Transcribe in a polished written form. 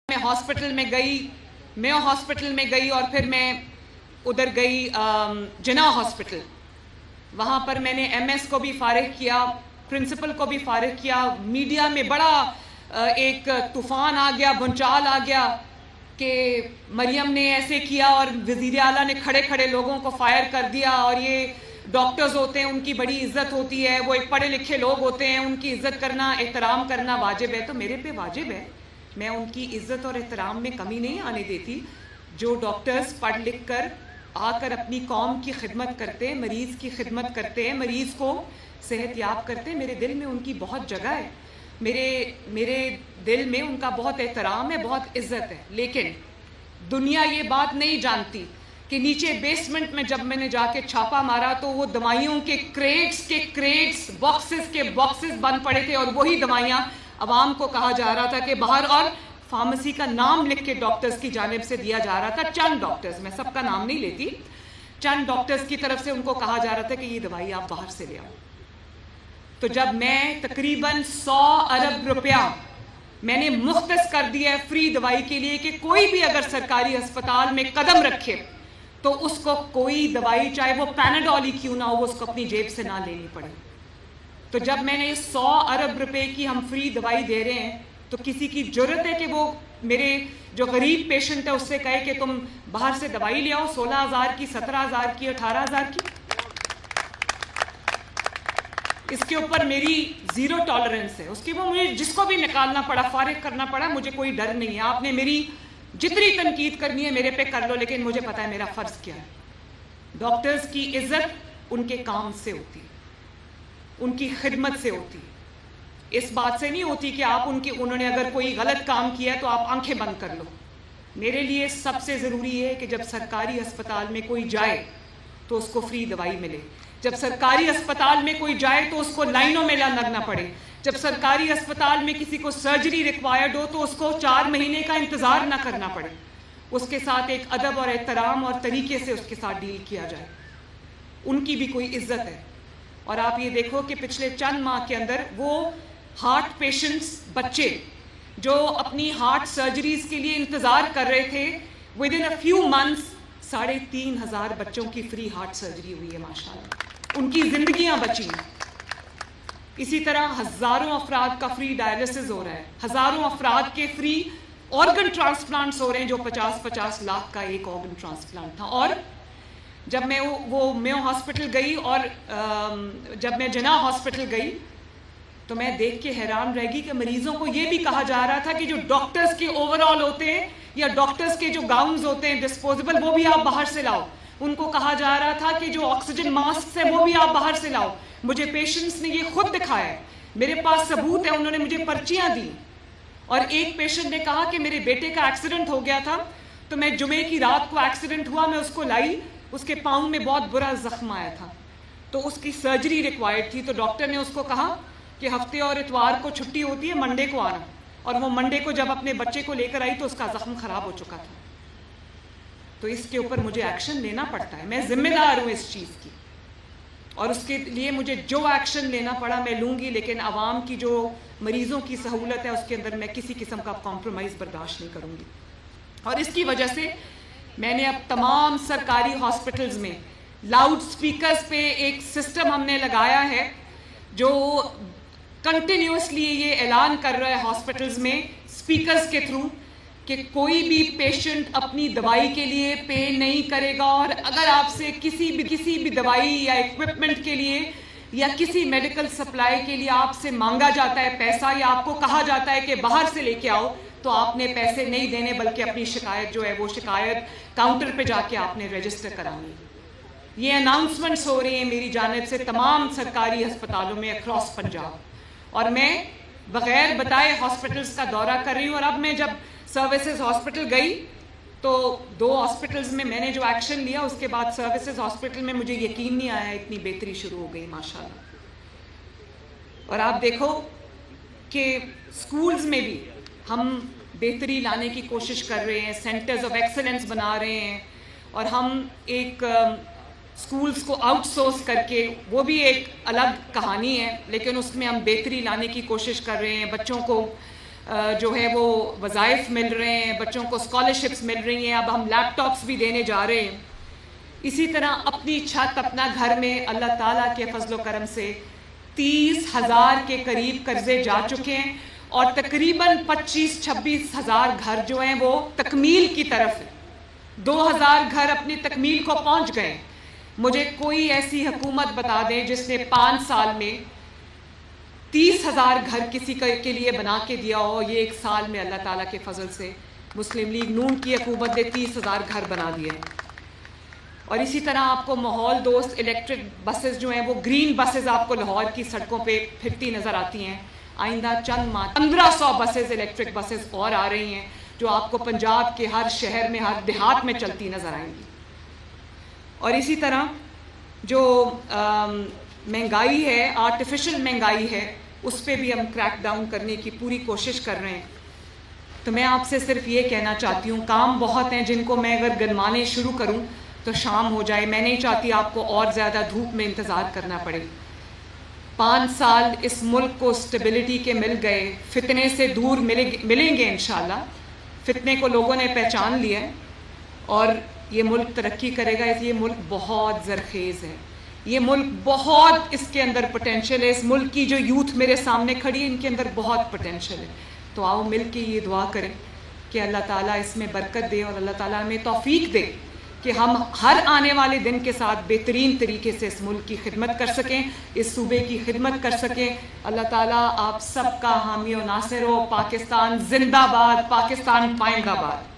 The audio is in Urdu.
میں ہاسپٹل میں گئی، میو ہاسپٹل میں گئی اور پھر میں ادھر گئی جناح ہاسپٹل. وہاں پر میں نے ایم ایس کو بھی فارغ کیا، پرنسپل کو بھی فارغ کیا. میڈیا میں بڑا ایک طوفان آ گیا، بھونچال آ گیا کہ مریم نے ایسے کیا اور وزیر اعلیٰ نے کھڑے کھڑے لوگوں کو فائر کر دیا، اور یہ ڈاکٹرز ہوتے ہیں ان کی بڑی عزت ہوتی ہے، وہ ایک پڑھے لکھے لوگ ہوتے ہیں، ان کی عزت کرنا احترام کرنا واجب ہے. تو میرے پہ واجب ہے، میں ان کی عزت اور احترام میں کمی نہیں آنے دیتی. جو ڈاکٹرز پڑھ لکھ کر آ کر اپنی قوم کی خدمت کرتے ہیں، مریض کی خدمت کرتے ہیں، مریض کو صحت یاب کرتے ہیں، میرے دل میں ان کی بہت جگہ ہے، میرے دل میں ان کا بہت احترام ہے، بہت عزت ہے. لیکن دنیا یہ بات نہیں جانتی کہ نیچے بیسمنٹ میں جب میں نے جا کے چھاپا مارا تو وہ دوائیوں کے کریٹس باکسز کے باکسز بند پڑے تھے، اور وہی دوائیاں عوام کو کہا جا رہا تھا کہ باہر، اور فارمیسی کا نام لکھ کے ڈاکٹرز کی جانب سے دیا جا رہا تھا. چند ڈاکٹرز، میں سب کا نام نہیں لیتی، چند ڈاکٹرز کی طرف سے ان کو کہا جا رہا تھا کہ یہ دوائی آپ باہر سے لے آؤ. تو جب میں تقریباً 100 ارب روپیہ میں نے مختص کر دیا ہے فری دوائی کے لیے کہ کوئی بھی اگر سرکاری ہسپتال میں قدم رکھے تو اس کو کوئی دوائی، چاہے وہ پیناڈول ہی کیوں نہ ہو، وہ اس کو اپنی جیب سے نہ لینی پڑے. تو جب میں نے 100 ارب روپے کی ہم فری دوائی دے رہے ہیں تو کسی کی جرت ہے کہ وہ میرے جو غریب پیشنٹ ہے اس سے کہے کہ تم باہر سے دوائی لے آؤ 16,000 کی، 17,000 کی، 18,000 کی؟ اس کے اوپر میری زیرو ٹالرنس ہے. اس کے اوپر مجھے جس کو بھی نکالنا پڑا، فارغ کرنا پڑا، مجھے کوئی ڈر نہیں ہے. آپ نے میری جتنی تنقید کرنی ہے میرے پہ کر لو، لیکن مجھے پتا ہے میرا فرض کیا ہے. ڈاکٹرز کی عزت ان کے کام سے ہوتی، ان کی خدمت سے ہوتی، اس بات سے نہیں ہوتی کہ آپ انہوں نے اگر کوئی غلط کام کیا تو آپ آنکھیں بند کر لو. میرے لیے سب سے ضروری ہے کہ جب سرکاری ہسپتال میں کوئی جائے تو اس کو فری دوائی ملے. جب سرکاری ہسپتال میں کوئی جائے تو اس کو لائنوں میں نہ لگنا پڑے. جب سرکاری ہسپتال میں کسی کو سرجری ریکوائرڈ ہو تو اس کو 4 مہینے کا انتظار نہ کرنا پڑے. اس کے ساتھ ایک ادب اور احترام اور طریقے سے اس کے ساتھ ڈیل کیا جائے. ان کی بھی کوئی عزت ہے. اور آپ یہ دیکھو کہ پچھلے چند ماہ کے اندر وہ ہارٹ پیشنٹس، بچے جو اپنی ہارٹ سرجریز کے لیے انتظار کر رہے تھے، with in a few months 3,500 بچوں کی فری ہارٹ سرجری ہوئی ہے. ماشاءاللہ ان کی زندگیاں بچی ہیں. اسی طرح ہزاروں افراد کا فری ڈائلسس ہو رہا ہے، ہزاروں افراد کے فری آرگن ٹرانسپلانٹس ہو رہے ہیں، جو 50 لاکھ کا ایک آرگن ٹرانسپلانٹ تھا. اور جب میں وہ میو ہاسپٹل گئی اور جب میں جناح ہاسپٹل گئی تو میں دیکھ کے حیران رہ گئی کہ مریضوں کو یہ بھی کہا جا رہا تھا کہ جو ڈاکٹرز کے اوور آل ہوتے ہیں یا ڈاکٹرز کے جو گاؤنز ہوتے ہیں ڈسپوزیبل، وہ بھی آپ باہر سے لاؤ. ان کو کہا جا رہا تھا کہ جو آکسیجن ماسکس ہیں وہ بھی آپ باہر سے لاؤ. مجھے پیشنٹس نے یہ خود دکھایا ہے، میرے پاس ثبوت ہے، انہوں نے مجھے پرچیاں دی. اور ایک پیشنٹ نے کہا کہ میرے بیٹے کا ایکسیڈنٹ ہو گیا تھا تو میں جمعے کی رات کو ایکسیڈنٹ ہوا، میں اس کو لائی، اس کے پاؤں میں بہت برا زخم آیا تھا تو اس کی سرجری ریکوائرڈ تھی. تو ڈاکٹر نے اس کو کہا کہ ہفتے اور اتوار کو چھٹی ہوتی ہے، منڈے کو آنا. اور وہ منڈے کو جب اپنے بچے کو لے کر آئی تو اس کا زخم خراب ہو چکا تھا. تو اس کے اوپر مجھے ایکشن لینا پڑتا ہے، میں ذمہ دار ہوں اس چیز کی، اور اس کے لیے مجھے جو ایکشن لینا پڑا میں لوں گی. لیکن عوام کی جو مریضوں کی سہولت ہے اس کے اندر میں کسی قسم کا کمپرومائز برداشت نہیں کروں گی. اور اس کی وجہ سے میں نے اب تمام سرکاری ہاسپٹلز میں لاؤڈ سپیکرز پہ ایک سسٹم ہم نے لگایا ہے جو کنٹینیوسلی یہ اعلان کر رہا ہے ہاسپٹلز میں سپیکرز کے تھرو کہ کوئی بھی پیشنٹ اپنی دوائی کے لیے پے نہیں کرے گا. اور اگر آپ سے کسی بھی دوائی یا ایکوپمنٹ کے لیے یا کسی میڈیکل سپلائی کے لیے آپ سے مانگا جاتا ہے پیسہ، یا آپ کو کہا جاتا ہے کہ باہر سے لے کے آؤ، تو آپ نے پیسے نہیں دینے، بلکہ اپنی شکایت جو ہے وہ شکایت کاؤنٹر پہ جا کے آپ نے رجسٹر کرانی. یہ اناؤنسمنٹس ہو رہی ہیں میری جانب سے تمام سرکاری ہسپتالوں میں اکراس پنجاب، اور میں بغیر بتائے ہاسپٹلز کا دورہ کر رہی ہوں. اور اب میں جب سروسز ہاسپٹل گئی تو 2 ہاسپٹلز میں نے جو ایکشن لیا، اس کے بعد سروسز ہاسپٹل میں مجھے یقین نہیں آیا اتنی بہتری شروع ہو گئی ماشاءاللہ. اور آپ دیکھو کہ سکولز میں بھی ہم بہتری لانے کی کوشش کر رہے ہیں، سینٹرز آف ایکسلنس بنا رہے ہیں، اور ہم ایک سکولز کو آؤٹ سورس کر کے، وہ بھی ایک الگ کہانی ہے، لیکن اس میں ہم بہتری لانے کی کوشش کر رہے ہیں. بچوں کو جو ہے وہ وظائف مل رہے ہیں، بچوں کو اسکالرشپس مل رہی ہیں، اب ہم لیپ ٹاپس بھی دینے جا رہے ہیں۔ اسی طرح اپنی چھت اپنا گھر میں اللہ تعالیٰ کے فضل و کرم سے 30,000 کے قریب قرضے جا چکے ہیں، اور تقریباً 25-26 ہزار گھر جو ہیں وہ تکمیل کی طرف ہیں۔ 2,000 گھر اپنی تکمیل کو پہنچ گئے۔ مجھے کوئی ایسی حکومت بتا دیں جس نے 5 سال میں 30,000 گھر کسی کے لیے بنا کے دیا ہو۔ یہ 1 سال میں اللہ تعالیٰ کے فضل سے مسلم لیگ نون کی حکومت نے 30,000 گھر بنا دیے ہیں۔ اور اسی طرح آپ کو ماحول دوست الیکٹرک بسز جو ہیں وہ گرین بسز آپ کو لاہور کی سڑکوں پہ پھرتی نظر آتی ہیں۔ آئندہ چند ماہ 1500 بسز الیکٹرک بسز اور آ رہی ہیں جو آپ کو پنجاب کے ہر شہر میں ہر دیہات میں چلتی نظر آئیں گی۔ اور اسی طرح جو مہنگائی ہے، آرٹیفیشل مہنگائی ہے، اس پہ بھی ہم کریک ڈاؤن کرنے کی پوری کوشش کر رہے ہیں۔ تو میں آپ سے صرف یہ کہنا چاہتی ہوں، کام بہت ہیں جن کو میں اگر گنوانے شروع کروں تو شام ہو جائے۔ میں نہیں چاہتی آپ کو اور زیادہ دھوپ میں انتظار کرنا پڑے۔ 5 سال اس ملک کو سٹیبلٹی کے مل گئے، فتنے سے دور ملیں گے انشاءاللہ۔ فتنے کو لوگوں نے پہچان لیا ہے اور یہ ملک ترقی کرے گا۔ یہ ملک بہت زرخیز ہے، یہ ملک بہت، اس کے اندر پوٹینشل ہے۔ اس ملک کی جو یوتھ میرے سامنے کھڑی ہے، ان کے اندر بہت پوٹینشل ہے۔ تو آؤ مل کے یہ دعا کریں کہ اللہ تعالیٰ اس میں برکت دے اور اللہ تعالیٰ ہمیں توفیق دے کہ ہم ہر آنے والے دن کے ساتھ بہترین طریقے سے اس ملک کی خدمت کر سکیں، اس صوبے کی خدمت کر سکیں۔ اللہ تعالیٰ آپ سب کا حامی و ناصر ہو۔ پاکستان زندہ باد، پاکستان پائندہ باد۔